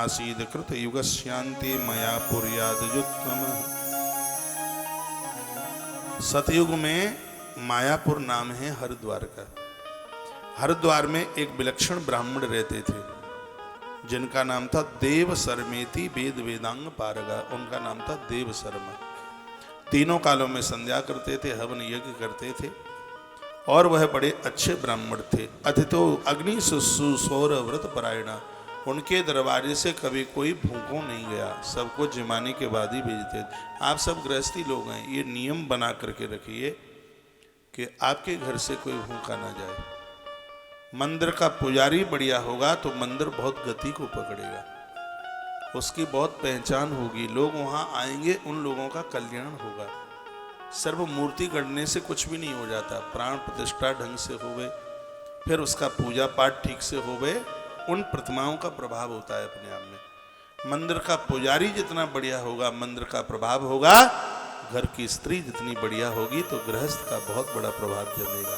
आसीद कृत युगस्यान्ते मया पुर्यादयुत्तम। सतयुग में मायापुर नाम है हरिद्वार का। हरिद्वार में एक विलक्षण ब्राह्मण रहते थे जिनका नाम था देव शर्मेति वेद वेदांग पारगा। उनका नाम था देव शर्मा। तीनों कालों में संध्या करते थे, हवन यज्ञ करते थे और वह बड़े अच्छे ब्राह्मण थे। अतिथो अग्नि सुसौर व्रत परायणा। उनके दरवाजे से कभी कोई भूखों नहीं गया, सबको जिमाने के बाद ही भेजते थे। आप सब गृहस्थी लोग हैं, ये नियम बना करके रखिए कि आपके घर से कोई भूखा ना जाए। मंदिर का पुजारी बढ़िया होगा तो मंदिर बहुत गति को पकड़ेगा, उसकी बहुत पहचान होगी, लोग वहां आएंगे, उन लोगों का कल्याण होगा। सर्व मूर्ति गढ़ने से कुछ भी नहीं हो जाता। प्राण प्रतिष्ठा ढंग से होवे, फिर उसका पूजा पाठ ठीक से होवे, उन प्रतिमाओं का प्रभाव होता है अपने आप में। मंदिर का पुजारी जितना बढ़िया होगा मंदिर का प्रभाव होगा, घर की स्त्री जितनी बढ़िया होगी तो गृहस्थ का बहुत बड़ा प्रभाव जमेगा।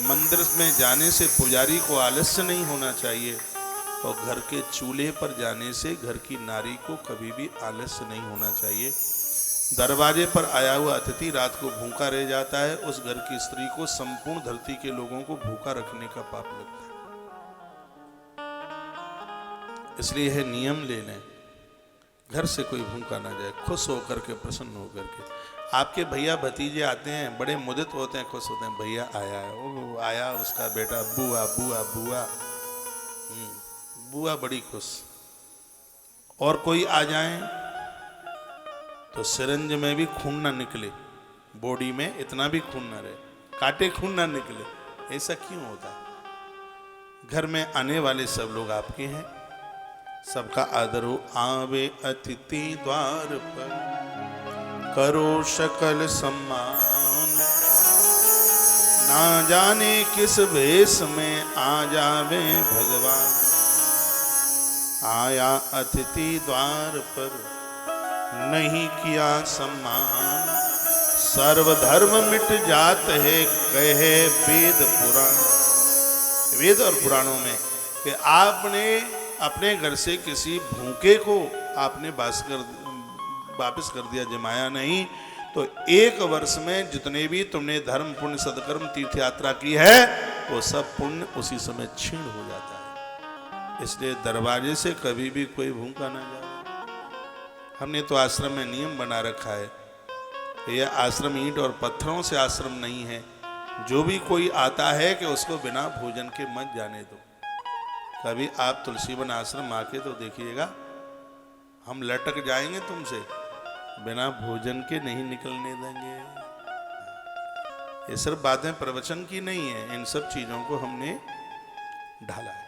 मंदिर में जाने से पुजारी को आलस्य नहीं होना चाहिए और घर के चूल्हे पर जाने से घर की नारी को कभी भी आलस्य नहीं होना चाहिए। दरवाजे पर आया हुआ अतिथि रात को भूखा रह जाता है, उस घर की स्त्री को संपूर्ण धरती के लोगों को भूखा रखने का पाप लगता है। इसलिए है नियम ले लें, घर से कोई भूखा ना जाए, खुश होकर के, प्रसन्न होकर के। आपके भैया भतीजे आते हैं, बड़े मुदित होते हैं, खुश होते हैं, भैया आया है, वो आया उसका बेटा, बुआ बुआ बुआ, बुआ बड़ी खुश। और कोई आ जाए तो सिरंज में भी खून ना निकले, बॉडी में इतना भी खून ना रहे, काटे खून ना निकले। ऐसा क्यों होता है? घर में आने वाले सब लोग आपके हैं, सबका आदर हो। आवे अतिथि द्वार पर करो सकल सम्मान, ना जाने किस वेश में आ जावे भगवान। आया अतिथि द्वार पर नहीं किया सम्मान, सर्वधर्म मिट जात है कहे वेद पुराण। वेद और पुराणों में कि आपने अपने घर से किसी भूखे को आपने वापस कर दिया, जमाया नहीं, तो एक वर्ष में जितने भी तुमने धर्म पुण्य सदकर्म तीर्थ यात्रा की है वो सब पुण्य उसी समय क्षीण हो जाता है। इसलिए दरवाजे से कभी भी कोई भूखा ना जाए। हमने तो आश्रम में नियम बना रखा है, यह आश्रम ईंट और पत्थरों से आश्रम नहीं है। जो भी कोई आता है कि उसको बिना भोजन के मत जाने दो। कभी आप तुलसीवन आश्रम आके तो देखिएगा, हम लटक जाएंगे तुमसे, बिना भोजन के नहीं निकलने देंगे। ये सिर्फ बातें प्रवचन की नहीं है, इन सब चीजों को हमने ढाला है।